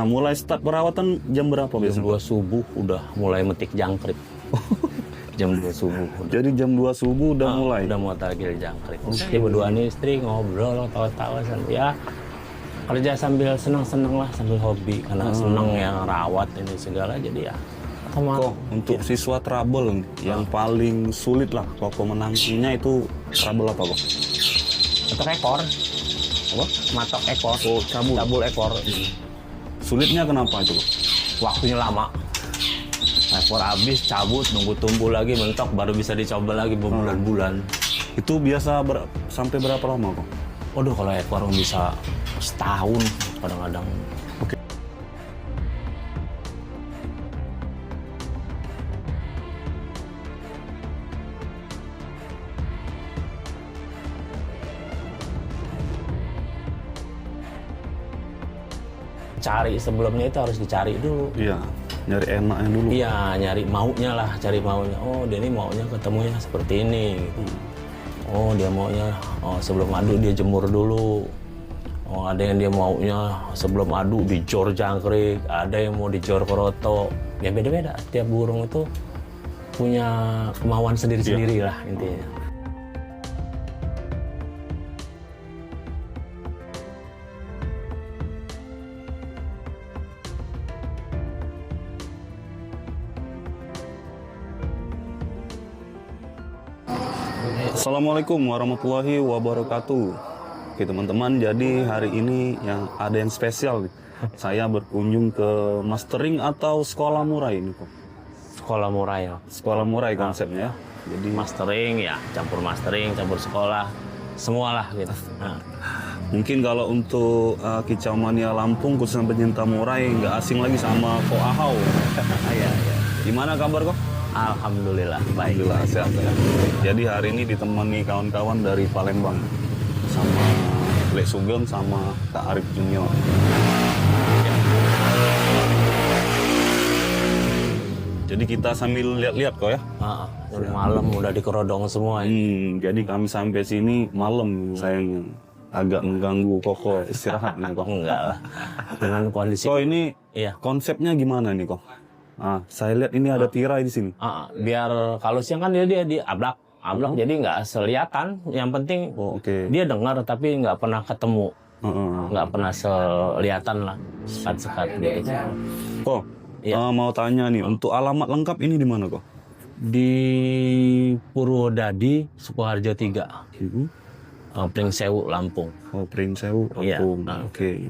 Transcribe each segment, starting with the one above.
Nah, mulai start perawatan jam berapa Jam biasanya? 2 subuh udah mulai metik jangkrik. Jam 2 subuh udah. Jadi jam 2 subuh udah mulai? Udah mau targil jangkrik. Jadi berdua nih istri ngobrol, tawa-tawa ya kerja sambil seneng-seneng lah, sambil hobi. Karena seneng yang rawat ini segala, jadi ya Kok untuk siswa trouble nih, yang paling sulit lah Koko menangkinya itu trouble apa kok? matok ekor. Apa? Matok ekor. Oh, cabul. Cabul ekor. Sulitnya kenapa itu kok? Waktunya lama. Ekor habis, cabut, nunggu tumbuh lagi, mentok, baru bisa dicoba lagi berbulan-bulan. Itu biasa sampai berapa lama kok? Waduh, kalau ekor bisa setahun kadang-kadang. Oke. Cari sebelumnya itu harus dicari dulu. Iya, nyari enaknya dulu. Iya, nyari maunya lah, cari maunya. Oh, dia ini maunya ketemunya seperti ini. Gitu. Oh, dia maunya sebelum adu dia jemur dulu. Oh, ada yang dia maunya sebelum adu dijor jangkrik, ada yang mau dijor koroto. Ya beda-beda. Tiap burung itu punya kemauan sendiri-sendiri lah intinya. Assalamualaikum warahmatullahi wabarakatuh. Oke teman-teman, jadi hari ini yang ada yang spesial nih. Saya berkunjung ke mastering atau sekolah murai ini kok. Sekolah murai ya. Sekolah murai konsepnya ya. Jadi Mastering ya, campur mastering, campur sekolah, semualah gitu. Nah, mungkin kalau untuk Kicau Mania Lampung khususnya pencinta murai nggak asing lagi sama Ko Ahau. iya. Gimana kabar kok? Alhamdulillah baik. Alhamdulillah sehat ya. Jadi hari ini ditemani kawan-kawan dari Palembang sama Lek Sugeng sama Kak Arif Junior. Jadi kita sambil lihat-lihat kok ya. Udah malam udah dikerodong semua. Jadi kami sampai sini malam sayangnya. Agak mengganggu Koko istirahat nih kok. Enggak lah. Dengan kondisi. So ini Iya. konsepnya gimana nih kok? Saya lihat ini ada tirai di sini. Biar kalau siang kan dia di ablak, jadi nggak selihatan. Yang penting Oke. dia dengar tapi nggak pernah ketemu, nggak pernah selihatan lah, sekat-sekat gitu. Kok, Iya. mau tanya nih, untuk alamat lengkap ini di mana kok? Di Purwodadi, Sukoharjo 3, Pringsewu, Lampung. Oh, Pringsewu, Iya. Lampung. Oke.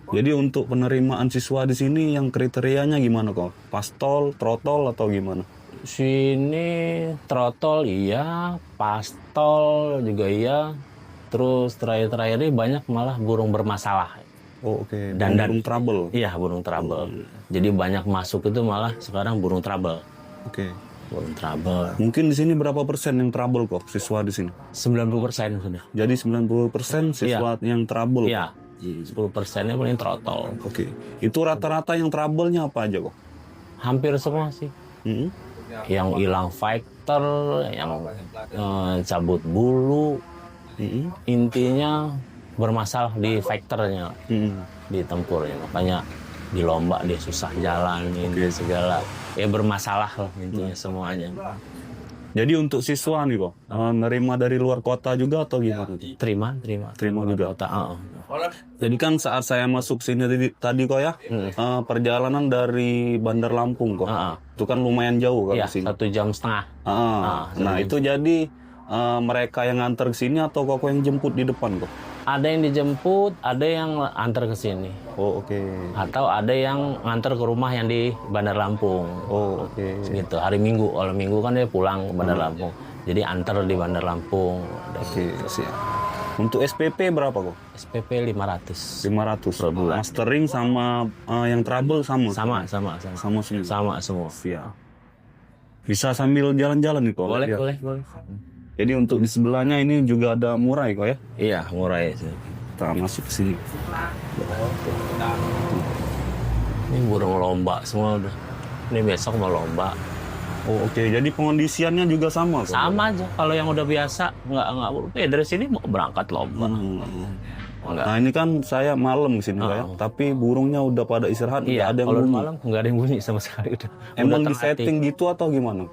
Jadi untuk penerimaan siswa di sini yang kriterianya gimana kok? Pastol, trotol atau gimana? Sini trotol iya, pastol juga iya. Terus terakhir-terakhir ini banyak malah burung bermasalah. Oh, oke. Dan burung trouble. Iya, burung trouble. Jadi banyak masuk itu malah sekarang burung trouble. Oke. Burung trouble. Mungkin di sini berapa persen yang trouble kok siswa di sini? 90% sudah. Jadi 90% siswa yang trouble. Iya. 10%-nya paling trotol. Oke. Itu rata-rata yang trouble-nya apa aja kok? Hampir semua sih. Yang hilang fighter, yang cabut bulu. Intinya bermasalah di fighternya, di tempurnya. Makanya di lomba dia susah jalan, ini segala. Ya bermasalah lah intinya semuanya. Jadi untuk siswa nih kok, nerima dari luar kota juga atau gimana? Terima juga. kota. Jadi kan saat saya masuk sini tadi kok ya, perjalanan dari Bandar Lampung kok, itu kan lumayan jauh kan Iya, ke sini. 1,5 jam. Nah itu jadi mereka yang nganter ke sini atau kok yang jemput di depan kok? Ada yang dijemput, ada yang antar ke sini. Oh oke. Atau ada yang nganter ke rumah yang di Bandar Lampung. Oh oke. Gitu, hari Minggu. Kalau Minggu kan dia pulang ke Bandar Lampung. Jadi antar di Bandar Lampung. Oke, siap. Untuk SPP berapa kok? SPP 500. 500 Per bulan. Mastering sama yang trouble sama? Sama. Sama semua. Sama semua. Siap. Bisa sambil jalan-jalan nih kok? Boleh. Jadi untuk di sebelahnya ini juga ada murai kok ya? Iya, murai sih. Kita masuk ke sini. Ini burung lomba semua udah. Ini besok mau lomba. Oh oke, jadi pengondisiannya juga sama kok? Sama aja. Kalau yang udah biasa nggak dari sini mau berangkat lomba. enggak. Nah ini kan saya malam kesini kok ya, tapi burungnya udah pada istirahat, nggak Iya, ada yang kalau bunyi. malam nggak ada yang bunyi sama sekali udah. Emang Udah di setting gitu atau gimana?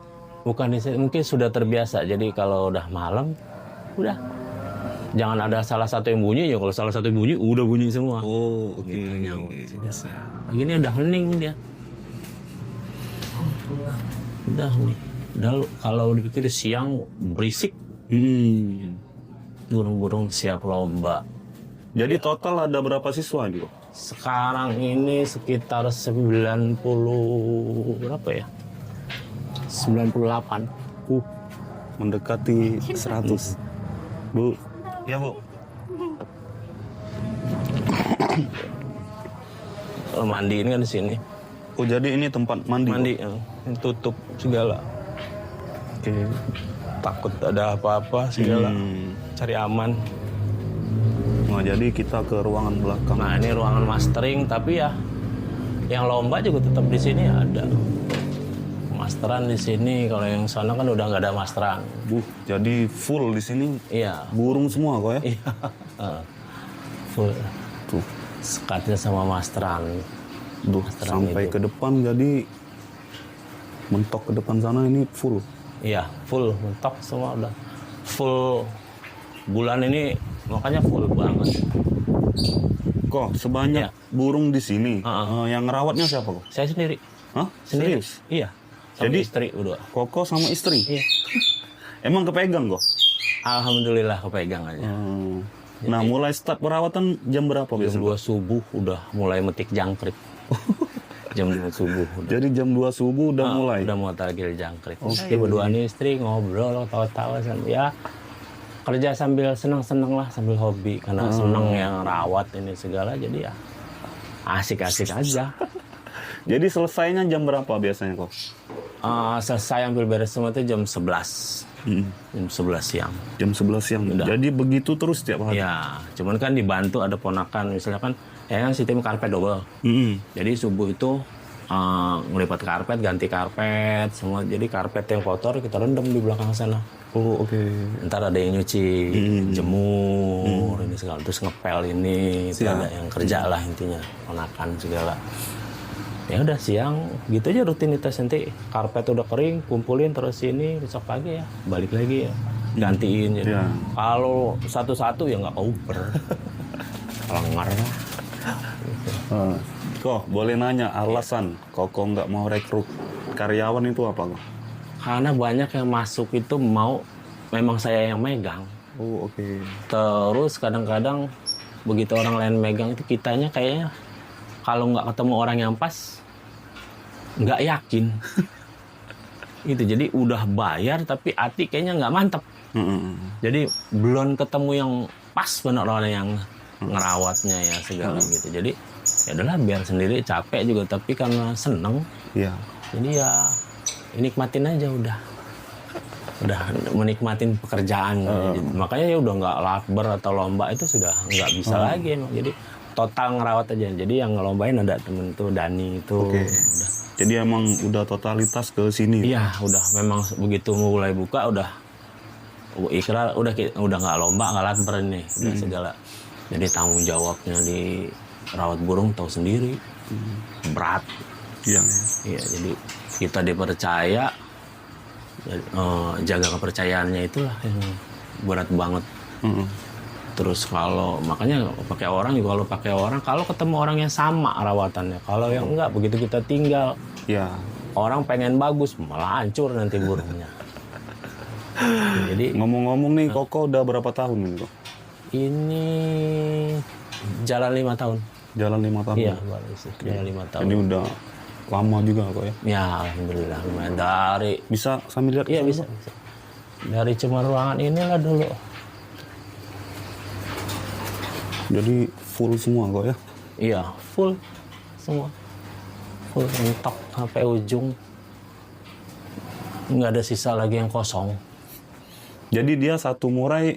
Bukan mungkin sudah terbiasa. Jadi kalau udah malam, udah jangan ada salah satu yang bunyi ya. Kalau salah satu yang bunyi, udah bunyi semua. Oh, oke. Begini udah hening dia. Udah nih. Udah kalau dipikir siang berisik, burung-burung siap lomba. Jadi total ada berapa siswa nih kok? Sekarang ini sekitar 90 berapa ya? 98. Mendekati 100. Bu. Ya, Bu. Kalau mandiin kan di sini. Oh, jadi ini tempat mandi. Mandi, tutup segala. Oke. Takut ada apa-apa segala. Cari aman. Nah, jadi kita ke ruangan belakang. Nah, ini ruangan mastering, tapi ya yang lomba juga tetap di sini ada. Masteran di sini, kalau yang sana kan udah nggak ada masteran. Jadi full di sini Iya. burung semua kok ya? Iya. Full. Tuh. Sekatnya sama masteran. Duh, Masteran sampai itu. ke depan jadi mentok ke depan sana ini full. Iya, full mentok semua udah full. Bulan ini makanya full banget. Kok sebanyak Iya. burung di sini, yang ngerawatnya siapa kok? Saya sendiri. Hah? Sendiri. Serius? Iya. Sama Jadi- istri udah. Koko sama istri? Iya. Emang kepegang kok? Alhamdulillah kepegang aja. Nah, mulai start perawatan jam berapa Jam biasanya? 2 subuh udah mulai metik jangkrik. Jam 2 subuh udah. Jadi jam 2 subuh udah mulai? Udah mau targil jangkrik. Oke. Berdua nih istri ngobrol, tawa-tawa sambil ya kerja sambil seneng-seneng lah, sambil hobi karena seneng yang rawat ini segala, jadi ya asik-asik aja. Jadi selesainya jam berapa biasanya kok? Selesai ambil beres semua itu jam 11. Jam 11 siang. Jam 11 siang. Udah. Jadi begitu terus tiap hari? Ya, cuman kan dibantu ada ponakan, misalnya kan, ya kan sistem karpet double. Jadi subuh itu ngelipat karpet, ganti karpet, semua. Jadi karpet yang kotor kita rendam di belakang sana. Oh, oke. Ntar ada yang nyuci, jemur, ini segala, terus ngepel ini, itu ada yang kerja lah intinya, ponakan segala. Ya udah siang, gitu aja rutinitas nanti karpet udah kering, kumpulin terus sini, besok pagi ya balik lagi ya, gantiin. Jadi. Iya. Kalau satu-satu ya nggak over, kelengar lah. Kok boleh nanya alasan Koko nggak mau rekrut karyawan itu apa kok? Karena banyak yang masuk itu memang saya yang megang. Oh, oke. Terus kadang-kadang begitu orang lain megang itu kitanya kayaknya kalau nggak ketemu orang yang pas nggak yakin. Gitu, jadi udah bayar tapi hati kayaknya nggak mantep. Jadi belum ketemu yang pas benar orang yang ngerawatnya ya segala gitu. Jadi ya udahlah biar sendiri, capek juga tapi karena seneng. Iya. Jadi ya nikmatin aja udah menikmatin pekerjaan. Makanya ya udah nggak lakber atau lomba itu sudah nggak bisa lagi emang. Jadi total ngerawat aja. Jadi yang ngelombain ada temen tuh Dani itu. Oke. Udah. Jadi emang udah totalitas ke sini. Iya udah memang begitu mulai buka udah ikrar udah nggak lomba nggak lakber nih udah segala. Jadi tanggung jawabnya di rawat burung tahu sendiri berat. Iya. Iya jadi kita dipercaya, jaga kepercayaannya itulah yang berat banget. Terus makanya pakai orang juga, kalau ketemu orang yang sama rawatannya, kalau yang enggak begitu kita tinggal, Iya. orang pengen bagus malah hancur nanti burungnya. Jadi Ngomong-ngomong nih, Koko udah berapa tahun nih kok? ini jalan 5 tahun. Jalan 5 tahun. Iya, jalan 5 tahun. Ini udah lama juga kok ya. Ya alhamdulillah lumayan. Dari Bisa sambil lihat? iya bisa. Dari cuma ruangan inilah dulu. Jadi full semua kok ya? Iya, full semua. Full mentok sampai ujung. Nggak ada sisa lagi yang kosong. Jadi dia satu murai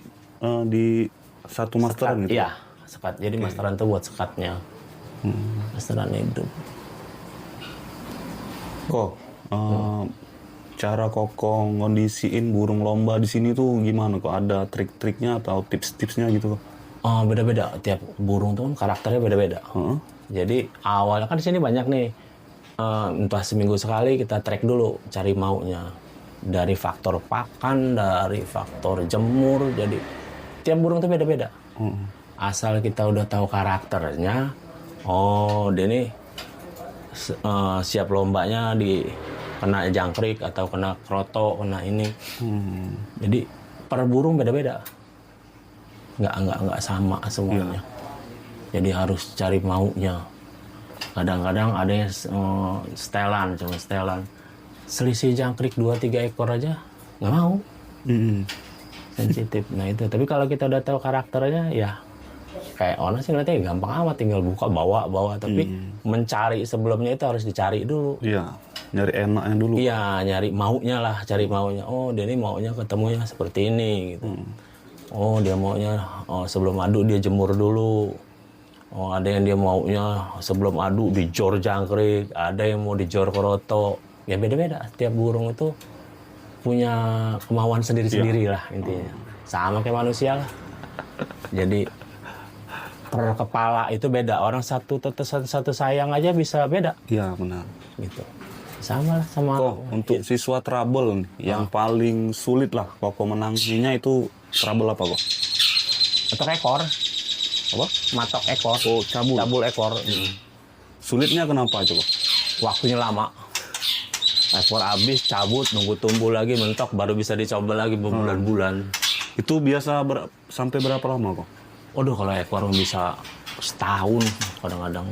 di satu masteran gitu? Iya, sekat. Jadi masteran itu buat sekatnya. Masteran hidup. Kok cara Koko ngondisiin burung lomba di sini tuh gimana kok? Ada trik-triknya atau tips-tipsnya gitu kok? Oh, beda-beda. Tiap burung tuh kan karakternya beda-beda. Jadi awalnya kan di sini banyak nih. Entah seminggu sekali kita track dulu cari maunya. Dari faktor pakan, dari faktor jemur. Jadi tiap burung tuh beda-beda. Asal kita udah tahu karakternya, oh dia nih siap lombanya di kena jangkrik atau kena kroto, kena ini. Jadi per burung beda-beda. Nggak sama semuanya. Jadi harus cari maunya. Kadang-kadang ada yang setelan, cuma setelan. Selisih jangkrik 2-3 ekor aja nggak mau. Sensitif. Nah itu. Tapi kalau kita udah tahu karakternya, ya kayak orang sih ngeliatnya gampang amat, tinggal buka bawa. Tapi mencari sebelumnya itu harus dicari dulu. Iya, nyari enaknya dulu. Iya, nyari maunya lah, cari maunya. Oh dia ini maunya ketemunya seperti ini gitu. Oh dia maunya sebelum adu dia jemur dulu. Oh ada yang dia maunya sebelum adu dijor jangkrik, ada yang mau dijor kroto. Ya beda-beda. Tiap burung itu punya kemauan sendiri-sendiri lah intinya. Sama kayak manusia lah. Jadi per kepala itu beda. Orang satu sayang aja bisa beda. Iya, benar. Gitu. Sama lah sama. Untuk siswa trouble nih, yang paling sulit lah Koko menangsinya itu trouble apa kok? Matok ekor. Apa? Matok ekor. Oh, cabul. Cabul ekor. Sulitnya kenapa coba? Waktunya lama. Ekor habis, cabut, nunggu tumbuh lagi, mentok, baru bisa dicoba lagi berbulan-bulan. Itu biasa sampai berapa lama kok? Waduh, kalau ekor bisa setahun kadang-kadang.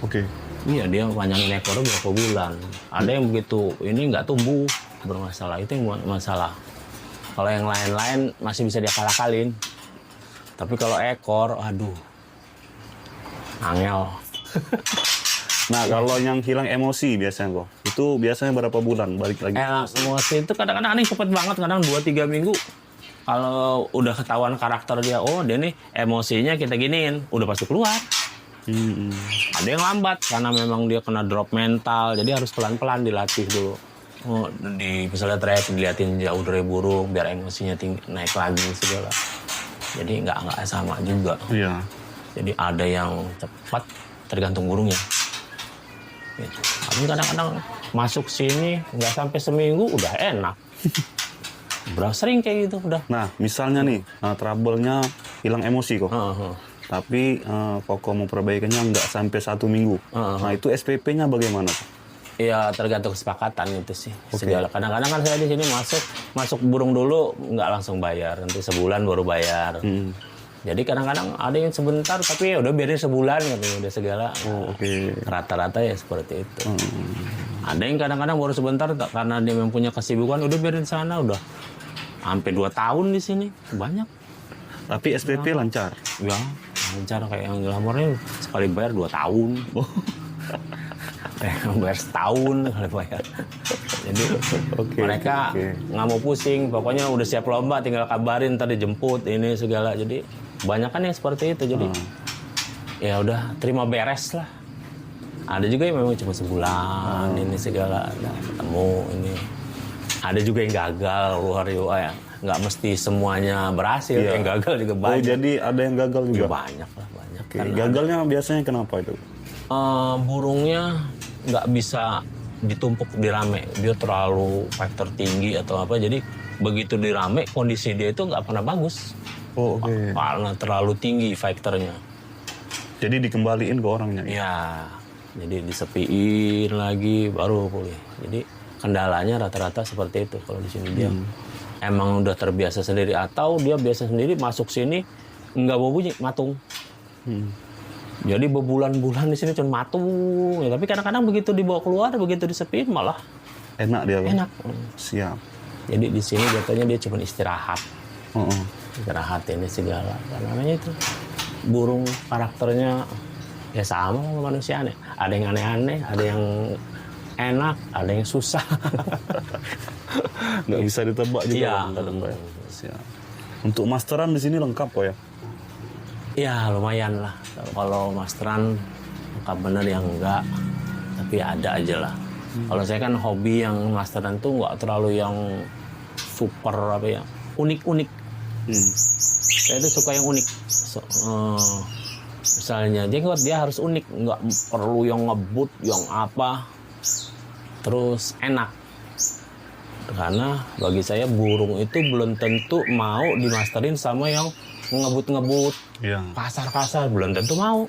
Oke. Iya, dia panjangin ekornya berapa bulan. Ada yang begitu, ini nggak tumbuh, bermasalah. Itu yang masalah. Kalau yang lain-lain masih bisa dia kalah-kalin. Tapi kalau ekor, aduh, angel. Nah, kalau yang hilang emosi biasanya kok, itu biasanya berapa bulan balik lagi? Emosi itu kadang-kadang aneh cepet banget, kadang 2-3 minggu. Kalau udah ketahuan karakter dia, oh dia nih emosinya kita giniin, udah pasti keluar. Ada yang lambat karena memang dia kena drop mental, jadi harus pelan-pelan dilatih dulu. Oh, misalnya track diliatin jauh dari burung biar emosinya naik lagi segala. Jadi nggak sama juga. Iya. Jadi ada yang cepat tergantung burungnya. Gitu. Tapi kadang-kadang masuk sini nggak sampai seminggu udah enak. Berapa sering kayak gitu udah. Nah, misalnya nih, trouble-nya hilang emosi kok. Tapi Koko mau perbaikannya nggak sampai 1 minggu. Nah, itu SPP-nya bagaimana Kok? Ya tergantung kesepakatan itu sih. Segala. Kadang-kadang kan saya di sini masuk burung dulu nggak langsung bayar. Nanti sebulan baru bayar. Jadi kadang-kadang ada yang sebentar tapi ya udah biarin sebulan gitu, udah segala. Rata-rata ya seperti itu. Ada yang kadang-kadang baru sebentar karena dia mempunyai kesibukan udah biarin sana udah sampai 2 tahun di sini banyak. Tapi SPP lancar. Ya lancar kayak yang lapornya sekali bayar 2 tahun. Bayar setahun kali bayar. Jadi mereka nggak mau pusing, pokoknya udah siap lomba tinggal kabarin tadi jemput ini segala. Jadi banyak kan yang seperti itu. Jadi ya udah terima beres lah. Ada juga yang memang cuma sebulan ini segala ketemu ini. Ada juga yang gagal luar ya. Nggak mesti semuanya berhasil, yang gagal juga banyak. Oh jadi ada yang gagal juga? Ya, banyak lah banyak. Gagalnya biasanya kenapa itu? Burungnya nggak bisa ditumpuk di rame, dia terlalu faktor tinggi atau apa, jadi begitu di rame kondisi dia itu nggak pernah bagus. Karena terlalu tinggi faktornya. Jadi dikembaliin ke orangnya? Ya, jadi disepiin lagi baru pulih. Jadi kendalanya rata-rata seperti itu kalau di sini dia emang udah terbiasa sendiri atau dia biasa sendiri masuk sini nggak bau bunyi matung. Jadi berbulan-bulan di sini cuma matung. Ya, tapi kadang-kadang begitu dibawa keluar, begitu disepiin malah enak dia. Enak. Siap. Jadi di sini jatuhnya dia cuma istirahat. Istirahat ini segala. Karena itu burung karakternya ya sama sama manusia nih. Ada yang aneh-aneh, ada yang enak, ada yang susah. Nggak bisa ditebak juga. Iya. Siap. Untuk masteran di sini lengkap kok ya? Ya lumayan lah. Kalau masteran lengkap bener yang enggak, tapi ada aja lah. Kalau saya kan hobi yang masteran tuh nggak terlalu yang super apa ya, unik-unik. Saya tuh suka yang unik. Misalnya jenggot dia harus unik, nggak perlu yang ngebut, yang apa, terus enak. Karena bagi saya burung itu belum tentu mau dimasterin sama yang ngebut-ngebut, Iya. kasar-kasar, belum tentu mau.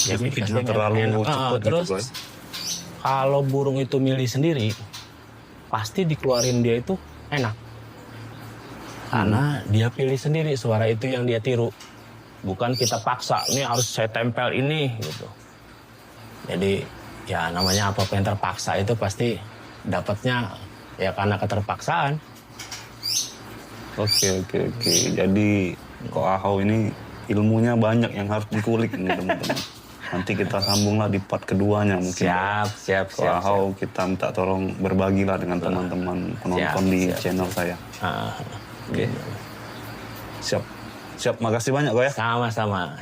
Jadi pasti tidak terlalu enak. cepat Terus gitu, Boy. kalau burung itu milih sendiri, pasti dikeluarin dia itu enak. Karena dia pilih sendiri suara itu yang dia tiru. Bukan kita paksa, ini harus saya tempel ini gitu. Jadi ya namanya apa yang terpaksa itu pasti dapatnya ya karena keterpaksaan. Oke. Jadi kok Ahau ini ilmunya banyak yang harus dikulik nih teman-teman. Nanti kita sambunglah di part keduanya mungkin. Siap. Kok Ahau kita minta tolong berbagilah dengan teman-teman penonton di channel saya. Oke. Siap. Makasih banyak kok ya. Sama-sama.